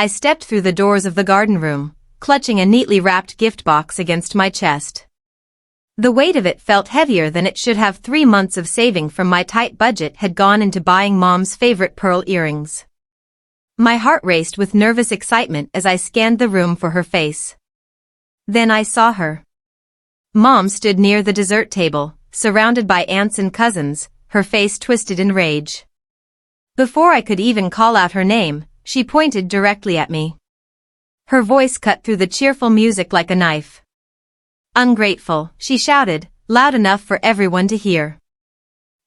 I stepped through the doors of the garden room, clutching a neatly wrapped gift box against my chest. The weight of it felt heavier than it should have. 3 months of saving from my tight budget had gone into buying Mom's favorite pearl earrings. My heart raced with nervous excitement as I scanned the room for her face. Then I saw her. Mom stood near the dessert table, surrounded by aunts and cousins, her face twisted in rage. Before I could even call out her name, she pointed directly at me. Her voice cut through the cheerful music like a knife. "Ungrateful," she shouted, loud enough for everyone to hear.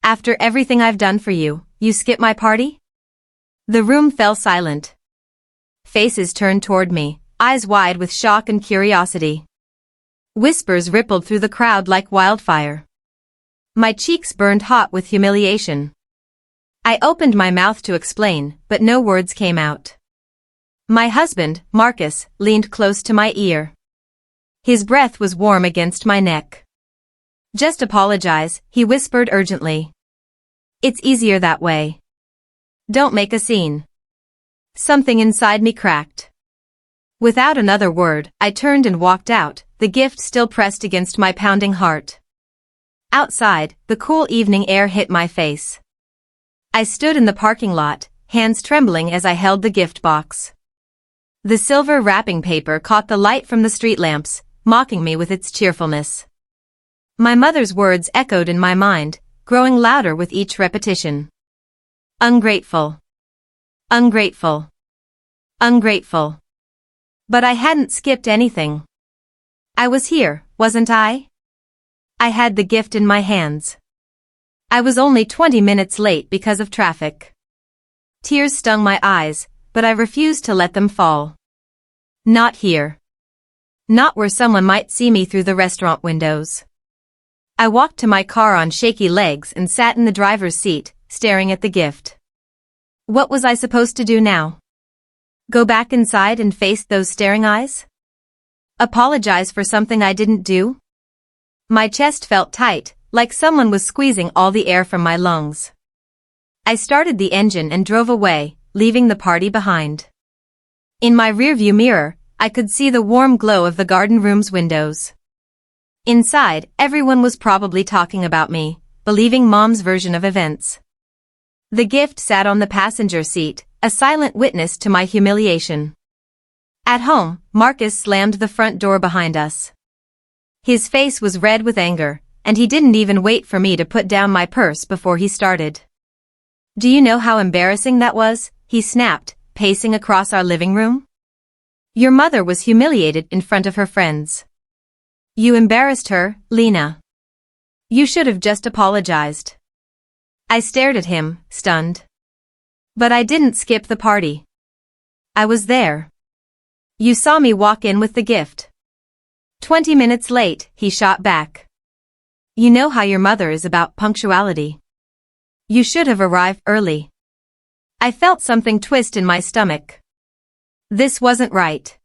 "After everything I've done for you, you skip my party?" The room fell silent. Faces turned toward me, eyes wide with shock and curiosity. Whispers rippled through the crowd like wildfire. My cheeks burned hot with humiliation. I opened my mouth to explain, but no words came out. My husband, Marcus, leaned close to my ear. His breath was warm against my neck. "Just apologize," he whispered urgently. "It's easier that way. Don't make a scene." Something inside me cracked. Without another word, I turned and walked out, the gift still pressed against my pounding heart. Outside, the cool evening air hit my face. I stood in the parking lot, hands trembling as I held the gift box. The silver wrapping paper caught the light from the street lamps, mocking me with its cheerfulness. My mother's words echoed in my mind, growing louder with each repetition. "Ungrateful. Ungrateful. Ungrateful." But I hadn't skipped anything. I was here, wasn't I? I had the gift in my hands. I was only 20 minutes late because of traffic. Tears stung my eyes, but I refused to let them fall. Not here. Not where someone might see me through the restaurant windows. I walked to my car on shaky legs and sat in the driver's seat, staring at the gift. What was I supposed to do now? Go back inside and face those staring eyes? Apologize for something I didn't do? My chest felt tight, like someone was squeezing all the air from my lungs. I started the engine and drove away, leaving the party behind. In my rearview mirror, I could see the warm glow of the garden room's windows. Inside, everyone was probably talking about me, believing Mom's version of events. The gift sat on the passenger seat, a silent witness to my humiliation. At home, Marcus slammed the front door behind us. His face was red with anger, and he didn't even wait for me to put down my purse before he started. "Do you know how embarrassing that was?" he snapped, pacing across our living room. "Your mother was humiliated in front of her friends. You embarrassed her, Lena. You should have just apologized." I stared at him, stunned. But I didn't skip the party. I was there. "You saw me walk in with the gift." 20 minutes late, he shot back. "You know how your mother is about punctuality. You should have arrived early." I felt something twist in my stomach. This wasn't right.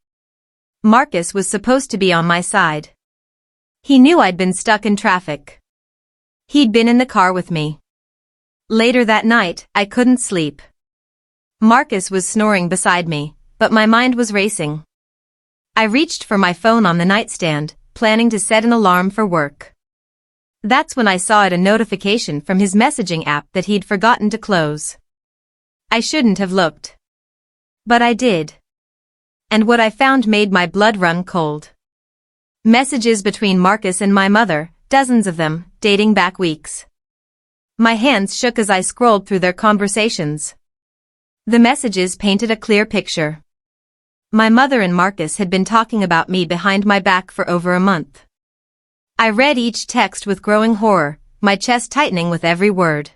Marcus was supposed to be on my side. He knew I'd been stuck in traffic. He'd been in the car with me. Later that night, I couldn't sleep. Marcus was snoring beside me, but my mind was racing. I reached for my phone on the nightstand, planning to set an alarm for work. That's when I saw a notification from his messaging app that he'd forgotten to close. I shouldn't have looked. But I did. And what I found made my blood run cold. Messages between Marcus and my mother, dozens of them, dating back weeks. My hands shook as I scrolled through their conversations. The messages painted a clear picture. My mother and Marcus had been talking about me behind my back for over a month. I read each text with growing horror, my chest tightening with every word.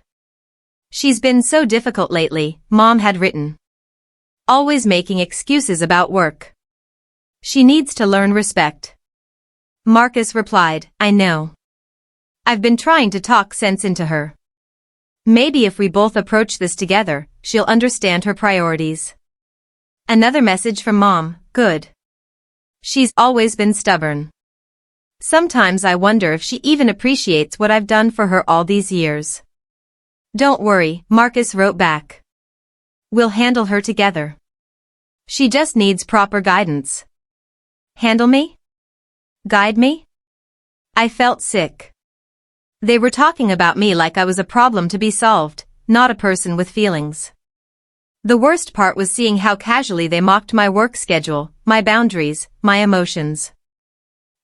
"She's been so difficult lately," Mom had written. "Always making excuses about work. She needs to learn respect." Marcus replied, "I know. I've been trying to talk sense into her. Maybe if we both approach this together, she'll understand her priorities." Another message from Mom, "Good. She's always been stubborn. Sometimes I wonder if she even appreciates what I've done for her all these years." "Don't worry," Marcus wrote back. "We'll handle her together." She just needs proper guidance. Handle me? Guide me? I felt sick. They were talking about me like I was a problem to be solved, not a person with feelings. The worst part was seeing how casually they mocked my work schedule, my boundaries, my emotions.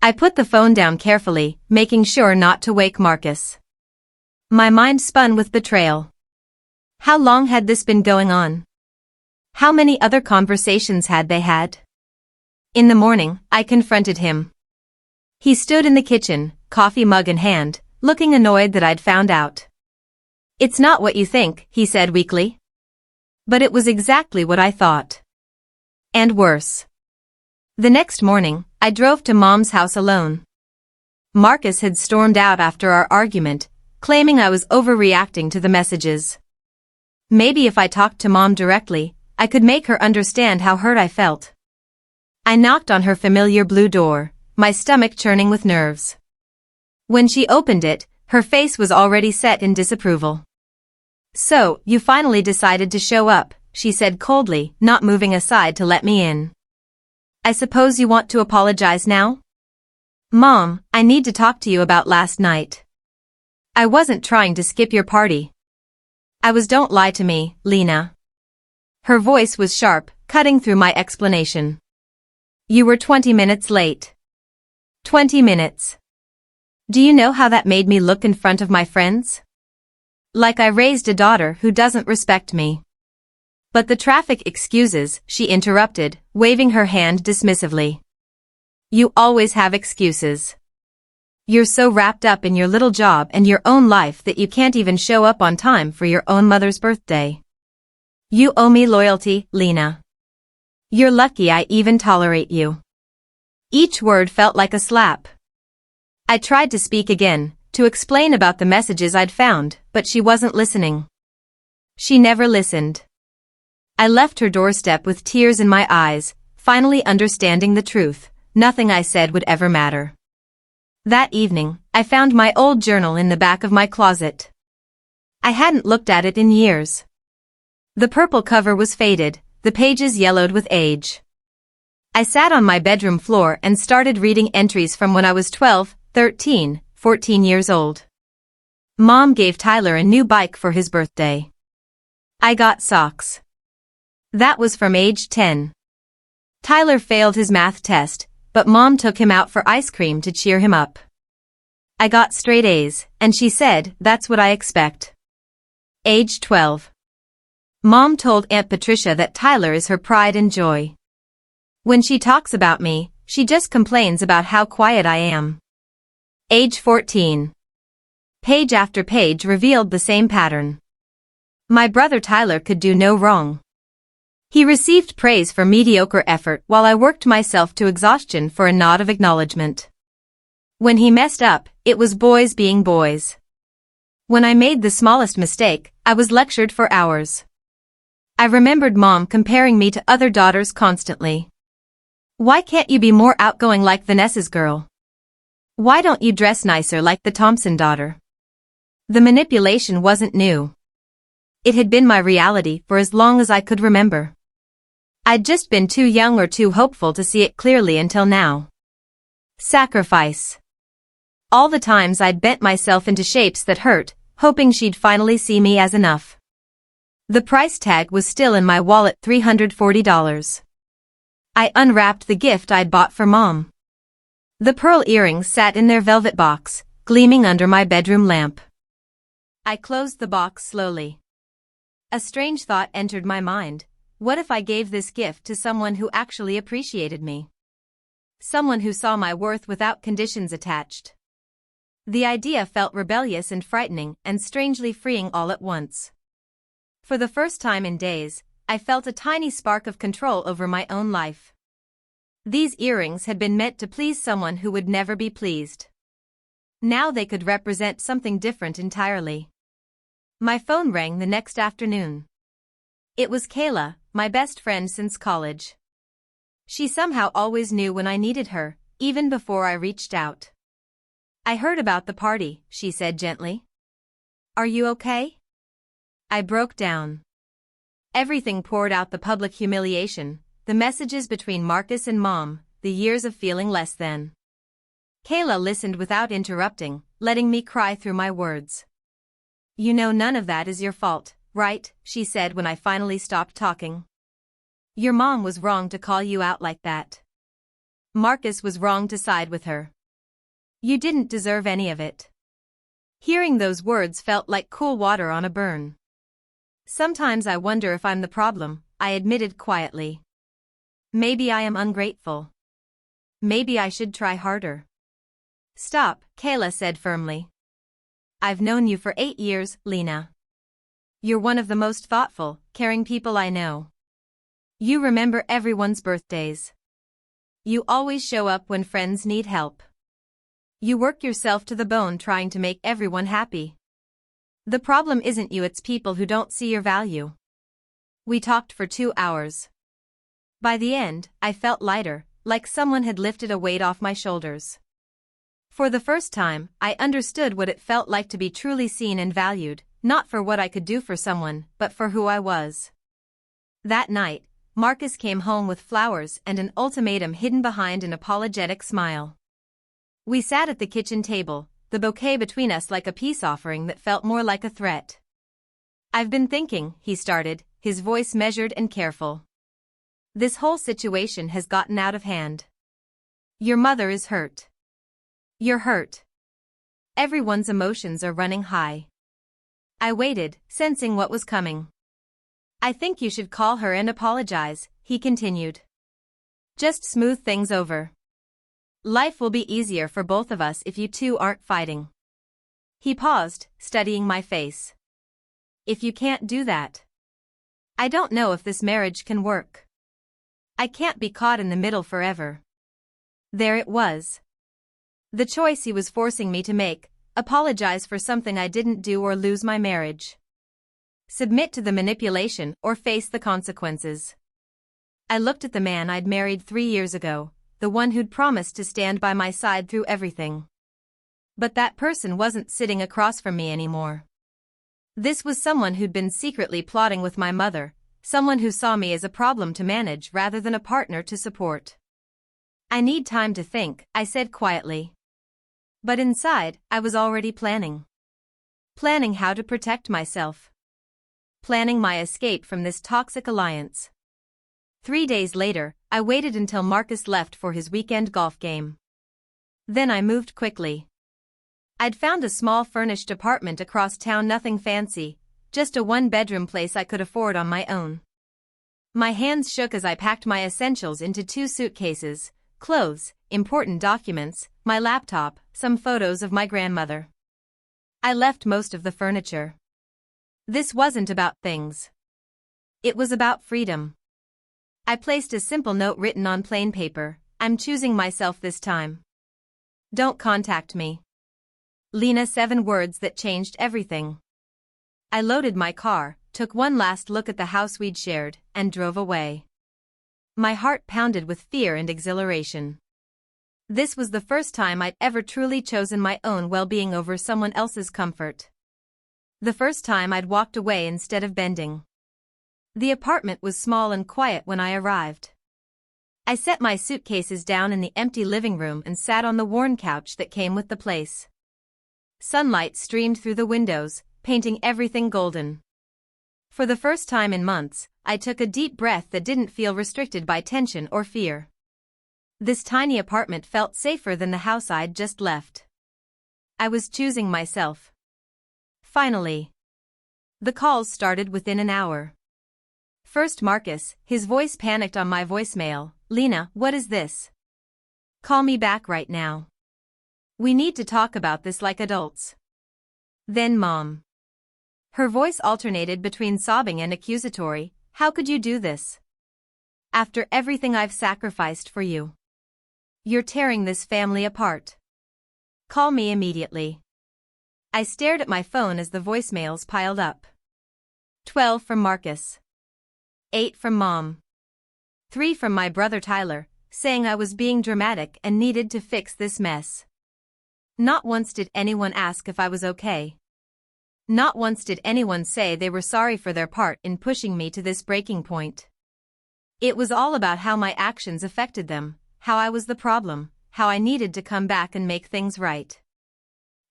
I put the phone down carefully, making sure not to wake Marcus. My mind spun with betrayal. How long had this been going on? How many other conversations had they had? In the morning, I confronted him. He stood in the kitchen, coffee mug in hand, looking annoyed that I'd found out. "It's not what you think," he said weakly. But it was exactly what I thought. And worse. The next morning, I drove to Mom's house alone. Marcus had stormed out after our argument, claiming I was overreacting to the messages. Maybe if I talked to Mom directly, I could make her understand how hurt I felt. I knocked on her familiar blue door, my stomach churning with nerves. When she opened it, her face was already set in disapproval. "So, you finally decided to show up," she said coldly, not moving aside to let me in. "I suppose you want to apologize now?" "Mom, I need to talk to you about last night. I wasn't trying to skip your party. I was. Don't lie to me, Lena." Her voice was sharp, cutting through my explanation. "You were 20 minutes late." 20 minutes. Do you know how that made me look in front of my friends? Like I raised a daughter who doesn't respect me. "But the traffic excuses," she interrupted, waving her hand dismissively. "You always have excuses. You're so wrapped up in your little job and your own life that you can't even show up on time for your own mother's birthday. You owe me loyalty, Lena. You're lucky I even tolerate you." Each word felt like a slap. I tried to speak again, to explain about the messages I'd found, but she wasn't listening. She never listened. I left her doorstep with tears in my eyes, finally understanding the truth. Nothing I said would ever matter. That evening, I found my old journal in the back of my closet. I hadn't looked at it in years. The purple cover was faded, the pages yellowed with age. I sat on my bedroom floor and started reading entries from when I was 12, 13, 14 years old. Mom gave Tyler a new bike for his birthday. I got socks. That was from age 10. Tyler failed his math test, but Mom took him out for ice cream to cheer him up. I got straight A's, and she said, "That's what I expect." Age 12. Mom told Aunt Patricia that Tyler is her pride and joy. When she talks about me, she just complains about how quiet I am. Age 14. Page after page revealed the same pattern. My brother Tyler could do no wrong. He received praise for mediocre effort while I worked myself to exhaustion for a nod of acknowledgement. When he messed up, it was boys being boys. When I made the smallest mistake, I was lectured for hours. I remembered Mom comparing me to other daughters constantly. "Why can't you be more outgoing like Vanessa's girl? Why don't you dress nicer like the Thompson daughter?" The manipulation wasn't new. It had been my reality for as long as I could remember. I'd just been too young or too hopeful to see it clearly until now. Sacrifice. All the times I'd bent myself into shapes that hurt, hoping she'd finally see me as enough. The price tag was still in my wallet, $340. I unwrapped the gift I'd bought for Mom. The pearl earrings sat in their velvet box, gleaming under my bedroom lamp. I closed the box slowly. A strange thought entered my mind. What if I gave this gift to someone who actually appreciated me? Someone who saw my worth without conditions attached. The idea felt rebellious and frightening and strangely freeing all at once. For the first time in days, I felt a tiny spark of control over my own life. These earrings had been meant to please someone who would never be pleased. Now they could represent something different entirely. My phone rang the next afternoon. It was Kayla, my best friend since college. She somehow always knew when I needed her, even before I reached out. "I heard about the party," she said gently. "Are you okay?" I broke down. Everything poured out: the public humiliation, the the messages between Marcus and Mom, the years of feeling less than. Kayla listened without interrupting, letting me cry through my words. "You know none of that is your fault, right?" she said when I finally stopped talking. "Your mom was wrong to call you out like that. Marcus was wrong to side with her. You didn't deserve any of it." Hearing those words felt like cool water on a burn. "Sometimes I wonder if I'm the problem," I admitted quietly. "Maybe I am ungrateful. Maybe I should try harder." "Stop," Kayla said firmly. "I've known you for 8 years, Lena. You're one of the most thoughtful, caring people I know. You remember everyone's birthdays. You always show up when friends need help. You work yourself to the bone trying to make everyone happy. The problem isn't you, it's people who don't see your value." We talked for 2 hours. By the end, I felt lighter, like someone had lifted a weight off my shoulders. For the first time, I understood what it felt like to be truly seen and valued, not for what I could do for someone, but for who I was. That night, Marcus came home with flowers and an ultimatum hidden behind an apologetic smile. We sat at the kitchen table, the bouquet between us like a peace offering that felt more like a threat. "I've been thinking," he started, his voice measured and careful. "This whole situation has gotten out of hand. Your mother is hurt. You're hurt. Everyone's emotions are running high." I waited, sensing what was coming. "I think you should call her and apologize," he continued. "Just smooth things over. Life will be easier for both of us if you two aren't fighting." He paused, studying my face. "If you can't do that, I don't know if this marriage can work. I can't be caught in the middle forever." There it was. The choice he was forcing me to make: apologize for something I didn't do or lose my marriage. Submit to the manipulation or face the consequences. I looked at the man I'd married 3 years ago, the one who'd promised to stand by my side through everything. But that person wasn't sitting across from me anymore. This was someone who'd been secretly plotting with my mother, someone who saw me as a problem to manage rather than a partner to support. "I need time to think," I said quietly. But inside, I was already planning. Planning how to protect myself. Planning my escape from this toxic alliance. 3 days later, I waited until Marcus left for his weekend golf game. Then I moved quickly. I'd found a small furnished apartment across town, nothing fancy, just a 1-bedroom place I could afford on my own. My hands shook as I packed my essentials into 2 suitcases: clothes, important documents, my laptop, some photos of my grandmother. I left most of the furniture. This wasn't about things. It was about freedom. I placed a simple note written on plain paper: "I'm choosing myself this time. Don't contact me. Lena." 7 words that changed everything. I loaded my car, took one last look at the house we'd shared, and drove away. My heart pounded with fear and exhilaration. This was the first time I'd ever truly chosen my own well-being over someone else's comfort. The first time I'd walked away instead of bending. The apartment was small and quiet when I arrived. I set my suitcases down in the empty living room and sat on the worn couch that came with the place. Sunlight streamed through the windows, painting everything golden. For the first time in months, I took a deep breath that didn't feel restricted by tension or fear. This tiny apartment felt safer than the house I'd just left. I was choosing myself. Finally. The calls started within an hour. First Marcus, his voice panicked on my voicemail: "Lena, what is this? Call me back right now. We need to talk about this like adults." Then Mom. Her voice alternated between sobbing and accusatory: "How could you do this? After everything I've sacrificed for you. You're tearing this family apart. Call me immediately." I stared at my phone as the voicemails piled up. 12 from Marcus. 8 from Mom. 3 from my brother Tyler, saying I was being dramatic and needed to fix this mess. Not once did anyone ask if I was okay. Not once did anyone say they were sorry for their part in pushing me to this breaking point. It was all about how my actions affected them, how I was the problem, how I needed to come back and make things right.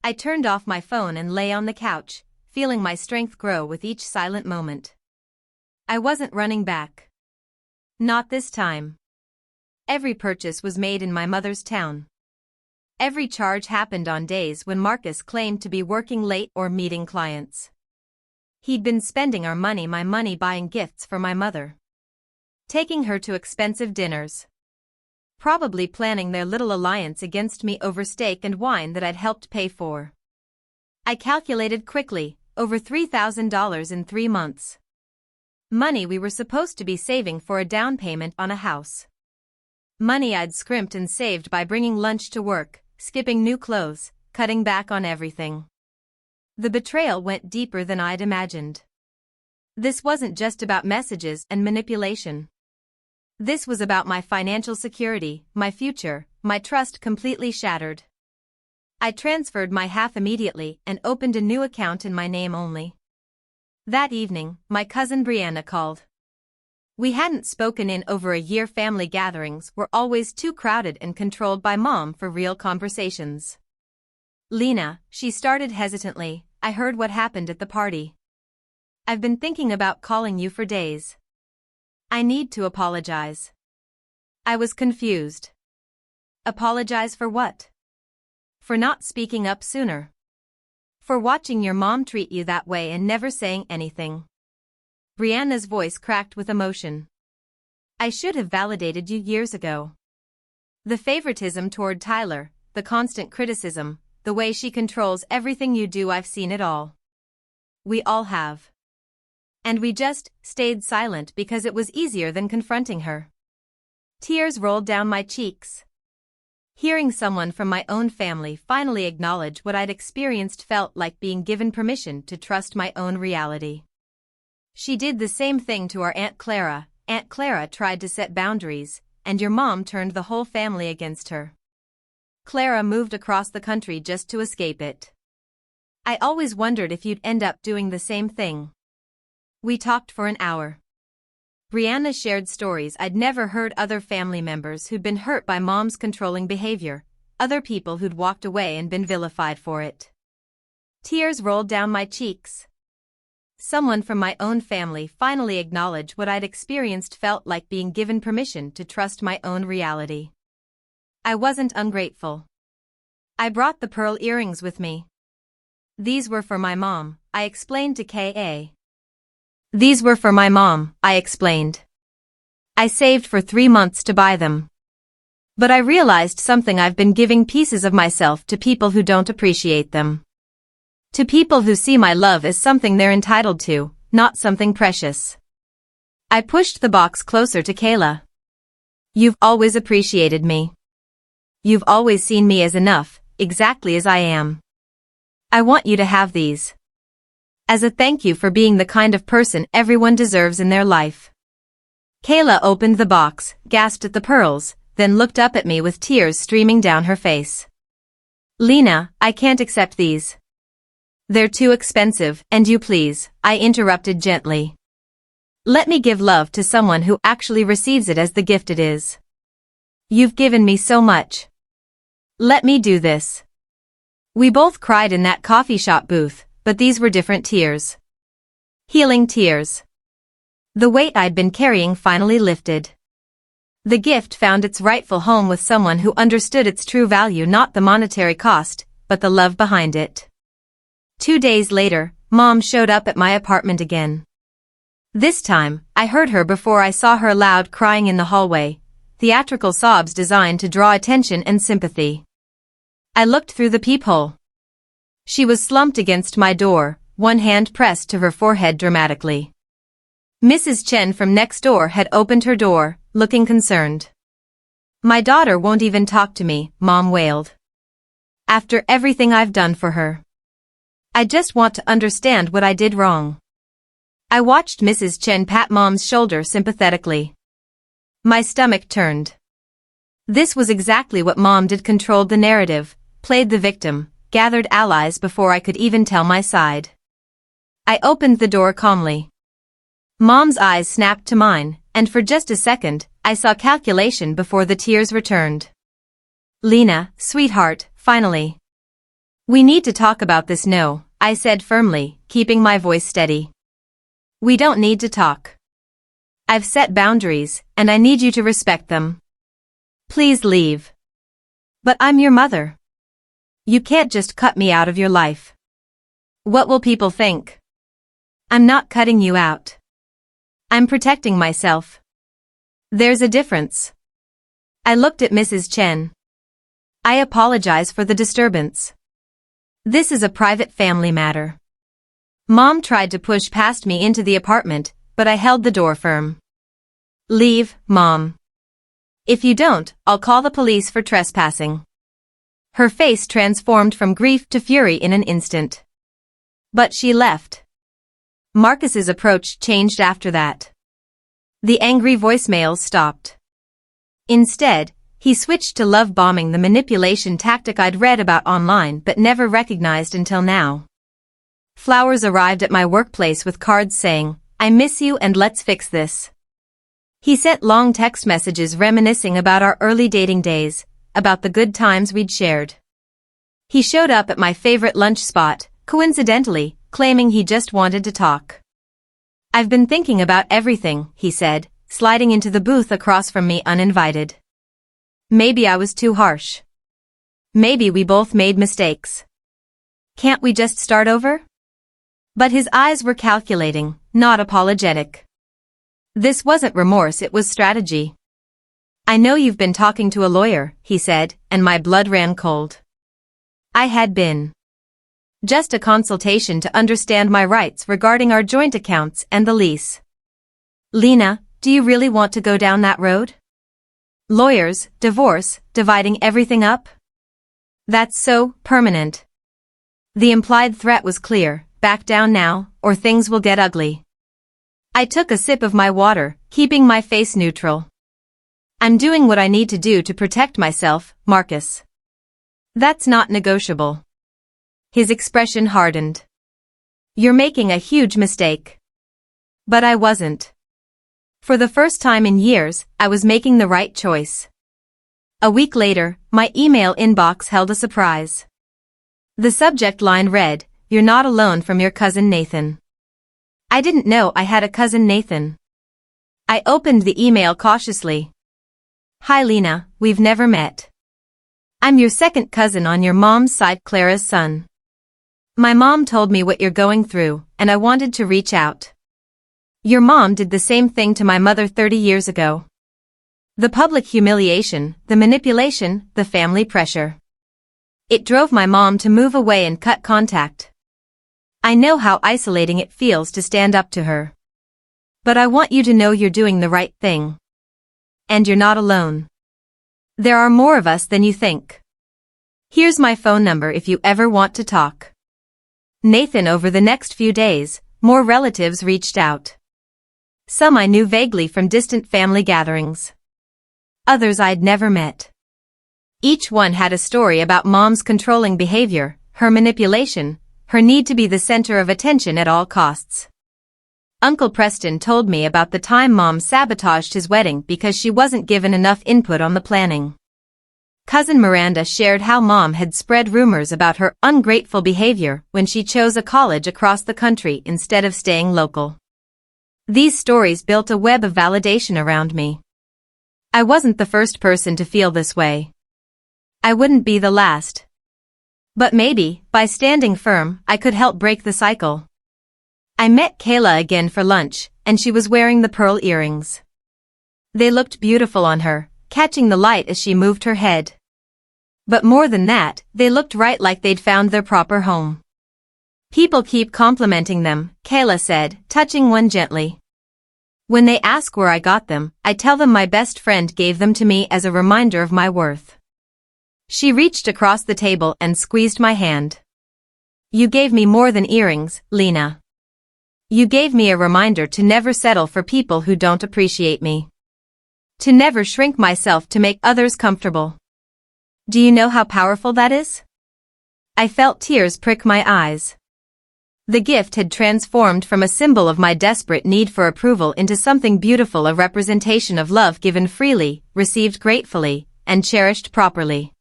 I turned off my phone and lay on the couch, feeling my strength grow with each silent moment. I wasn't running back. Not this time. Every purchase was made in my mother's town. Every charge happened on days when Marcus claimed to be working late or meeting clients. He'd been spending my money buying gifts for my mother. Taking her to expensive dinners. Probably planning their little alliance against me over steak and wine that I'd helped pay for. I calculated quickly, over $3,000 in 3 months. Money we were supposed to be saving for a down payment on a house. Money I'd scrimped and saved by bringing lunch to work, skipping new clothes, cutting back on everything. The betrayal went deeper than I'd imagined. This wasn't just about messages and manipulation. This was about my financial security, my future, my trust completely shattered. I transferred my half immediately and opened a new account in my name only. That evening, my cousin Brianna called. We hadn't spoken in over a year. Family gatherings were always too crowded and controlled by Mom for real conversations. Lena, she started hesitantly, I heard what happened at the party. I've been thinking about calling you for days. I need to apologize. I was confused. Apologize for what? For not speaking up sooner. For watching your mom treat you that way and never saying anything. Brianna's voice cracked with emotion. I should have validated you years ago. The favoritism toward Tyler, the constant criticism, the way she controls everything you do, I've seen it all. We all have. And we just stayed silent because it was easier than confronting her. Tears rolled down my cheeks. Hearing someone from my own family finally acknowledge what I'd experienced felt like being given permission to trust my own reality. She did the same thing to our Aunt Clara. Aunt Clara tried to set boundaries, and your mom turned the whole family against her. Clara moved across the country just to escape it. I always wondered if you'd end up doing the same thing. We talked for an hour. Brianna shared stories I'd never heard, other family members who'd been hurt by Mom's controlling behavior, other people who'd walked away and been vilified for it. Tears rolled down my cheeks. Someone from my own family finally acknowledged what I'd experienced, felt like being given permission to trust my own reality. I wasn't ungrateful. I brought the pearl earrings with me. These were for my mom, I explained to K.A. These were for my mom, I explained. I saved for 3 months to buy them. But I realized something: I've been giving pieces of myself to people who don't appreciate them. To people who see my love as something they're entitled to, not something precious. I pushed the box closer to Kayla. You've always appreciated me. You've always seen me as enough, exactly as I am. I want you to have these. As a thank you for being the kind of person everyone deserves in their life. Kayla opened the box, gasped at the pearls, then looked up at me with tears streaming down her face. Lena, I can't accept these. They're too expensive, and you please, I interrupted gently. Let me give love to someone who actually receives it as the gift it is. You've given me so much. Let me do this. We both cried in that coffee shop booth, but these were different tears. Healing tears. The weight I'd been carrying finally lifted. The gift found its rightful home with someone who understood its true value, not the monetary cost, but the love behind it. 2 days later, Mom showed up at my apartment again. This time, I heard her before I saw her, loud crying in the hallway, theatrical sobs designed to draw attention and sympathy. I looked through the peephole. She was slumped against my door, one hand pressed to her forehead dramatically. Mrs. Chen from next door had opened her door, looking concerned. My daughter won't even talk to me, Mom wailed. After everything I've done for her. I just want to understand what I did wrong. I watched Mrs. Chen pat Mom's shoulder sympathetically. My stomach turned. This was exactly what Mom did: controlled the narrative, played the victim, gathered allies before I could even tell my side. I opened the door calmly. Mom's eyes snapped to mine, and for just a second, I saw calculation before the tears returned. Lena, sweetheart, finally. We need to talk about this no, I said firmly, keeping my voice steady. We don't need to talk. I've set boundaries, and I need you to respect them. Please leave. But I'm your mother. You can't just cut me out of your life. What will people think? I'm not cutting you out. I'm protecting myself. There's a difference. I looked at Mrs. Chen. I apologize for the disturbance. This is a private family matter. Mom tried to push past me into the apartment, but I held the door firm. Leave, Mom. If you don't, I'll call the police for trespassing. Her face transformed from grief to fury in an instant. But she left. Marcus's approach changed after that. The angry voicemails stopped. Instead, he switched to love-bombing, the manipulation tactic I'd read about online but never recognized until now. Flowers arrived at my workplace with cards saying, "I miss you and let's fix this." He sent long text messages reminiscing about our early dating days, about the good times we'd shared. He showed up at my favorite lunch spot, coincidentally, claiming he just wanted to talk. "I've been thinking about everything," he said, sliding into the booth across from me uninvited. Maybe I was too harsh. Maybe we both made mistakes. Can't we just start over? But his eyes were calculating, not apologetic. This wasn't remorse, it was strategy. "I know you've been talking to a lawyer," he said, and my blood ran cold. I had been. Just a consultation to understand my rights regarding our joint accounts and the lease. Lena, do you really want to go down that road? Lawyers, divorce, dividing everything up? That's so permanent. The implied threat was clear: back down now, or things will get ugly. I took a sip of my water, keeping my face neutral. I'm doing what I need to do to protect myself, Marcus. That's not negotiable. His expression hardened. You're making a huge mistake. But I wasn't. For the first time in years, I was making the right choice. A week later, my email inbox held a surprise. The subject line read, "You're not alone from your cousin Nathan." I didn't know I had a cousin Nathan. I opened the email cautiously. "Hi Lena, we've never met. I'm your second cousin on your mom's side, Clara's son. My mom told me what you're going through, and I wanted to reach out. Your mom did the same thing to my mother 30 years ago. The public humiliation, the manipulation, the family pressure. It drove my mom to move away and cut contact. I know how isolating it feels to stand up to her. But I want you to know you're doing the right thing. And you're not alone. There are more of us than you think. Here's my phone number if you ever want to talk." Nathan. Over the next few days, more relatives reached out. Some I knew vaguely from distant family gatherings. Others I'd never met. Each one had a story about Mom's controlling behavior, her manipulation, her need to be the center of attention at all costs. Uncle Preston told me about the time Mom sabotaged his wedding because she wasn't given enough input on the planning. Cousin Miranda shared how Mom had spread rumors about her ungrateful behavior when she chose a college across the country instead of staying local. These stories built a web of validation around me. I wasn't the first person to feel this way. I wouldn't be the last. But maybe, by standing firm, I could help break the cycle. I met Kayla again for lunch, and she was wearing the pearl earrings. They looked beautiful on her, catching the light as she moved her head. But more than that, they looked right, like they'd found their proper home. "People keep complimenting them," Kayla said, touching one gently. "When they ask where I got them, I tell them my best friend gave them to me as a reminder of my worth." She reached across the table and squeezed my hand. "You gave me more than earrings, Lena. You gave me a reminder to never settle for people who don't appreciate me. To never shrink myself to make others comfortable. Do you know how powerful that is?" I felt tears prick my eyes. The gift had transformed from a symbol of my desperate need for approval into something beautiful, a representation of love given freely, received gratefully, and cherished properly.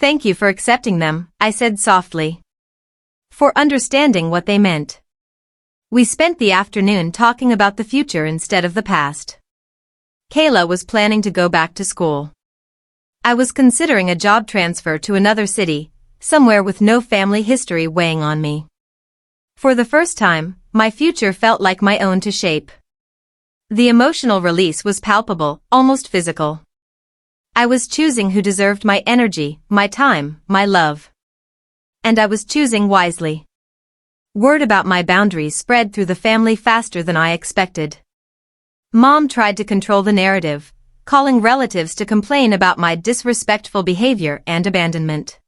"Thank you for accepting them," I said softly. "For understanding what they meant." We spent the afternoon talking about the future instead of the past. Kayla was planning to go back to school. I was considering a job transfer to another city, somewhere with no family history weighing on me. For the first time, my future felt like my own to shape. The emotional release was palpable, almost physical. I was choosing who deserved my energy, my time, my love. And I was choosing wisely. Word about my boundaries spread through the family faster than I expected. Mom tried to control the narrative, calling relatives to complain about my disrespectful behavior and abandonment.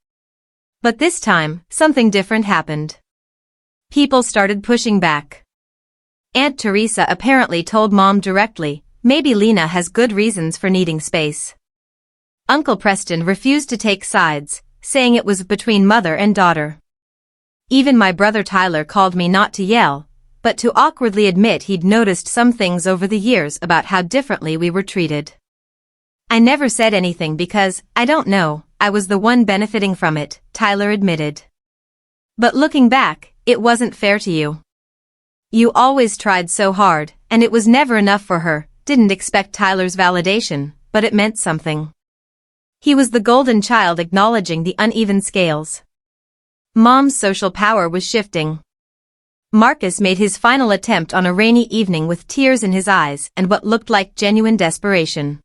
But this time, something different happened. People started pushing back. Aunt Teresa apparently told Mom directly, "Maybe Lena has good reasons for needing space." Uncle Preston refused to take sides, saying it was between mother and daughter. Even my brother Tyler called me not to yell, but to awkwardly admit he'd noticed some things over the years about how differently we were treated. I never said anything because, I don't know, I was the one benefiting from it, Tyler admitted. But looking back, it wasn't fair to you. You always tried so hard, and it was never enough for her. Didn't expect Tyler's validation, but it meant something. He was the golden child acknowledging the uneven scales. Mom's social power was shifting. Marcus made his final attempt on a rainy evening with tears in his eyes and what looked like genuine desperation.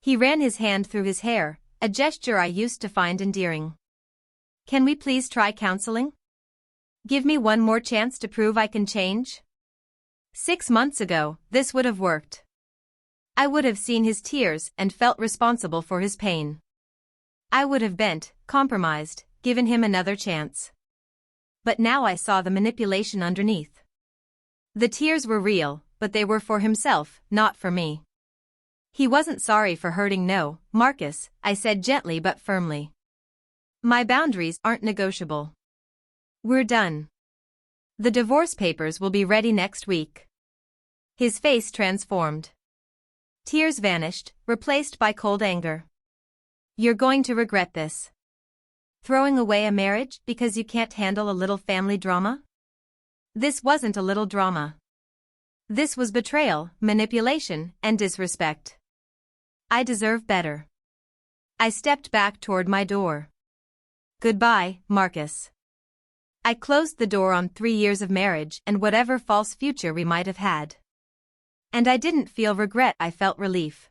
He ran his hand through his hair, a gesture I used to find endearing. "Can we please try counseling? Give me one more chance to prove I can change?" 6 months ago, this would have worked. I would have seen his tears and felt responsible for his pain. I would have bent, compromised, given him another chance. But now I saw the manipulation underneath. The tears were real, but they were for himself, not for me. He wasn't sorry for hurting. "No, Marcus," I said gently but firmly. "My boundaries aren't negotiable. We're done. The divorce papers will be ready next week." His face transformed. Tears vanished, replaced by cold anger. "You're going to regret this. Throwing away a marriage because you can't handle a little family drama?" This wasn't a little drama. This was betrayal, manipulation, and disrespect. I deserve better. I stepped back toward my door. "Goodbye, Marcus." I closed the door on 3 years of marriage and whatever false future we might have had. And I didn't feel regret, I felt relief.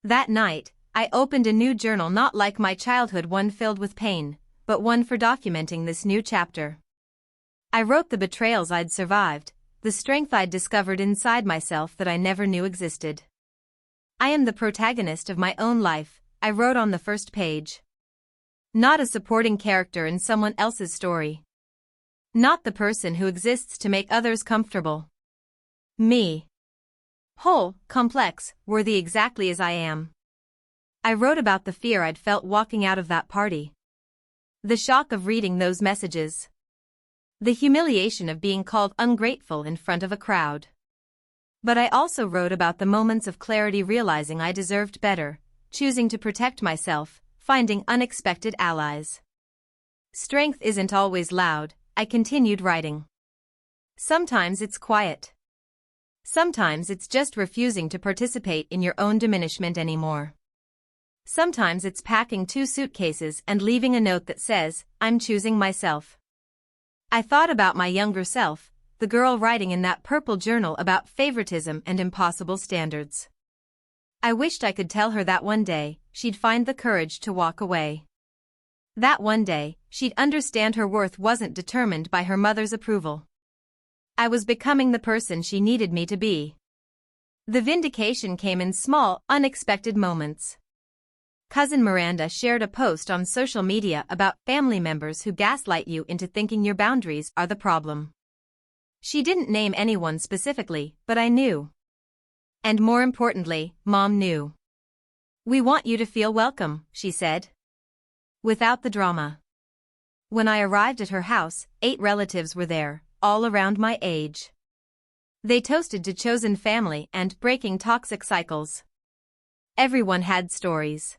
That night, I opened a new journal, not like my childhood one filled with pain, but one for documenting this new chapter. I wrote the betrayals I'd survived, the strength I'd discovered inside myself that I never knew existed. "I am the protagonist of my own life," I wrote on the first page. Not a supporting character in someone else's story. Not the person who exists to make others comfortable. Me. Whole, complex, worthy exactly as I am. I wrote about the fear I'd felt walking out of that party. The shock of reading those messages. The humiliation of being called ungrateful in front of a crowd. But I also wrote about the moments of clarity, realizing I deserved better, choosing to protect myself, finding unexpected allies. Strength isn't always loud, I continued writing. Sometimes it's quiet. Sometimes it's just refusing to participate in your own diminishment anymore. Sometimes it's packing 2 suitcases and leaving a note that says, "I'm choosing myself." I thought about my younger self, the girl writing in that purple journal about favoritism and impossible standards. I wished I could tell her that one day, she'd find the courage to walk away. That one day, she'd understand her worth wasn't determined by her mother's approval. I was becoming the person she needed me to be. The vindication came in small, unexpected moments. Cousin Miranda shared a post on social media about family members who gaslight you into thinking your boundaries are the problem. She didn't name anyone specifically, but I knew. And more importantly, Mom knew. "We want you to feel welcome," she said. "Without the drama. When I arrived at her house, 8 relatives were there, all around my age. They toasted to chosen family and breaking toxic cycles. Everyone had stories.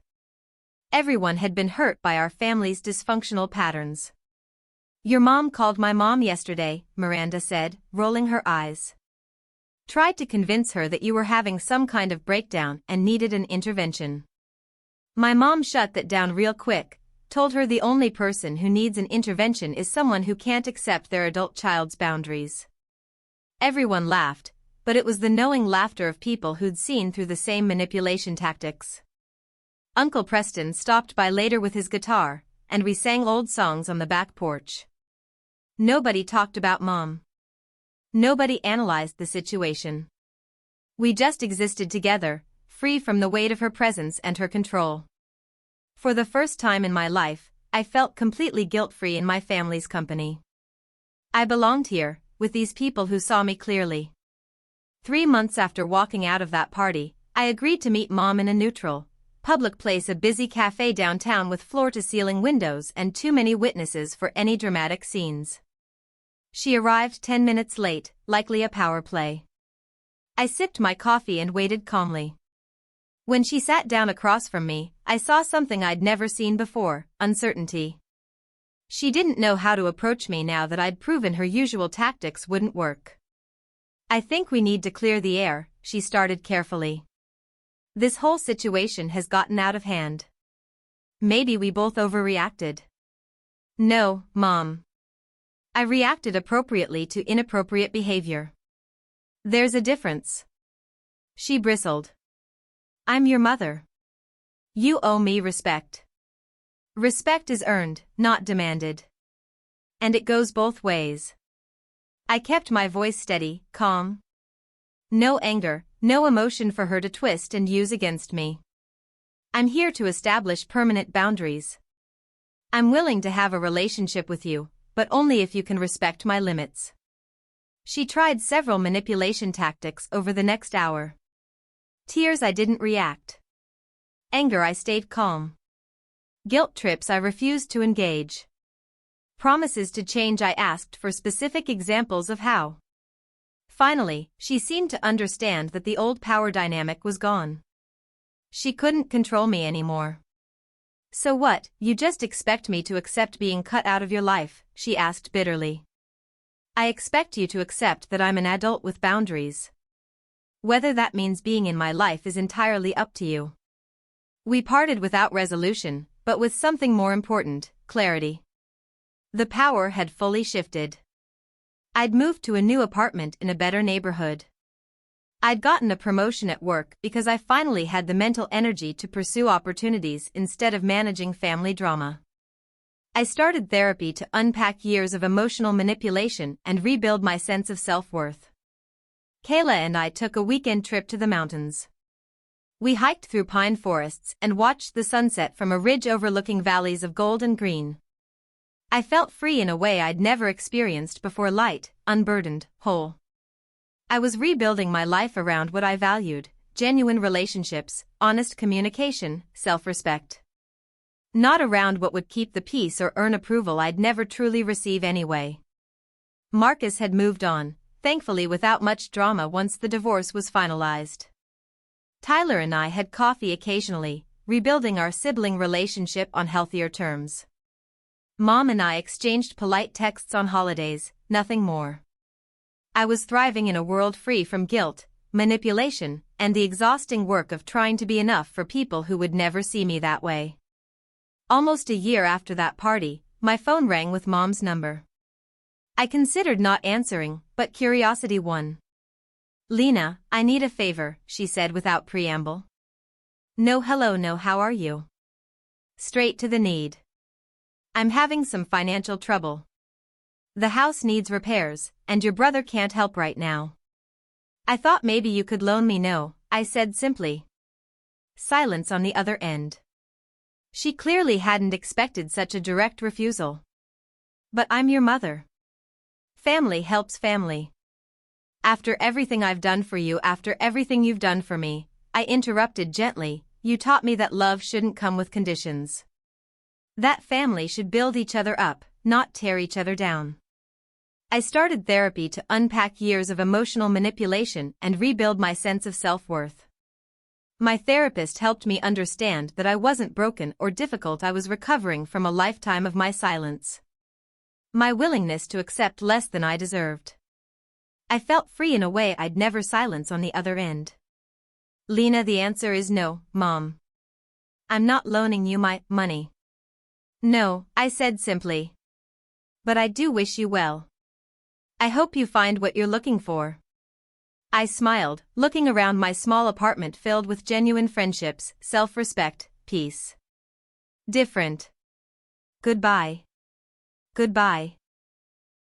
Everyone had been hurt by our family's dysfunctional patterns. "Your mom called my mom yesterday," Miranda said, rolling her eyes. "Tried to convince her that you were having some kind of breakdown and needed an intervention. My mom shut that down real quick, told her the only person who needs an intervention is someone who can't accept their adult child's boundaries." Everyone laughed, but it was the knowing laughter of people who'd seen through the same manipulation tactics. Uncle Preston stopped by later with his guitar, and we sang old songs on the back porch. Nobody talked about Mom. Nobody analyzed the situation. We just existed together, free from the weight of her presence and her control. For the first time in my life, I felt completely guilt-free in my family's company. I belonged here, with these people who saw me clearly. 3 months after walking out of that party, I agreed to meet Mom in a neutral, public place, a busy cafe downtown with floor-to-ceiling windows and too many witnesses for any dramatic scenes. She arrived 10 minutes late, likely a power play. I sipped my coffee and waited calmly. When she sat down across from me, I saw something I'd never seen before: uncertainty. She didn't know how to approach me now that I'd proven her usual tactics wouldn't work. "I think we need to clear the air," she started carefully. "This whole situation has gotten out of hand. Maybe we both overreacted." "No, Mom. I reacted appropriately to inappropriate behavior. There's a difference." She bristled. "I'm your mother. You owe me respect. Respect is earned, not demanded. And it goes both ways." I kept my voice steady, calm. No anger, no emotion for her to twist and use against me. "I'm here to establish permanent boundaries. I'm willing to have a relationship with you, but only if you can respect my limits." She tried several manipulation tactics over the next hour. Tears, I didn't react. Anger, I stayed calm. Guilt trips, I refused to engage. Promises to change, I asked for specific examples of how. Finally, she seemed to understand that the old power dynamic was gone. She couldn't control me anymore. "So what, you just expect me to accept being cut out of your life?" she asked bitterly. "I expect you to accept that I'm an adult with boundaries. Whether that means being in my life is entirely up to you." We parted without resolution, but with something more important: clarity. The power had fully shifted. I'd moved to a new apartment in a better neighborhood. I'd gotten a promotion at work because I finally had the mental energy to pursue opportunities instead of managing family drama. I started therapy to unpack years of emotional manipulation and rebuild my sense of self-worth. Kayla and I took a weekend trip to the mountains. We hiked through pine forests and watched the sunset from a ridge overlooking valleys of gold and green. I felt free in a way I'd never experienced before: light, unburdened, whole. I was rebuilding my life around what I valued: genuine relationships, honest communication, self-respect. Not around what would keep the peace or earn approval I'd never truly receive anyway. Marcus had moved on, thankfully without much drama once the divorce was finalized. Tyler and I had coffee occasionally, rebuilding our sibling relationship on healthier terms. Mom and I exchanged polite texts on holidays, nothing more. I was thriving in a world free from guilt, manipulation, and the exhausting work of trying to be enough for people who would never see me that way. Almost a year after that party, my phone rang with Mom's number. I considered not answering, but curiosity won. "Lena, I need a favor," she said without preamble. No hello, no how are you. Straight to the need. "I'm having some financial trouble. The house needs repairs, and your brother can't help right now. I thought maybe you could loan me." "No," I said simply. Silence on the other end. She clearly hadn't expected such a direct refusal. "But I'm your mother. Family helps family." "After everything I've done for you, after everything you've done for me," I interrupted gently, "you taught me that love shouldn't come with conditions. That family should build each other up, not tear each other down. I started therapy to unpack years of emotional manipulation and rebuild my sense of self-worth. My therapist helped me understand that I wasn't broken or difficult. I was recovering from a lifetime of my silence. My willingness to accept less than I deserved. I felt free in a way I'd never silence on the other end. Lena, the answer is no, Mom. I'm not loaning you my money. No, I said simply. But I do wish you well. I hope you find what you're looking for. I smiled, looking around my small apartment filled with genuine friendships, self-respect, peace. Different. Goodbye. Goodbye.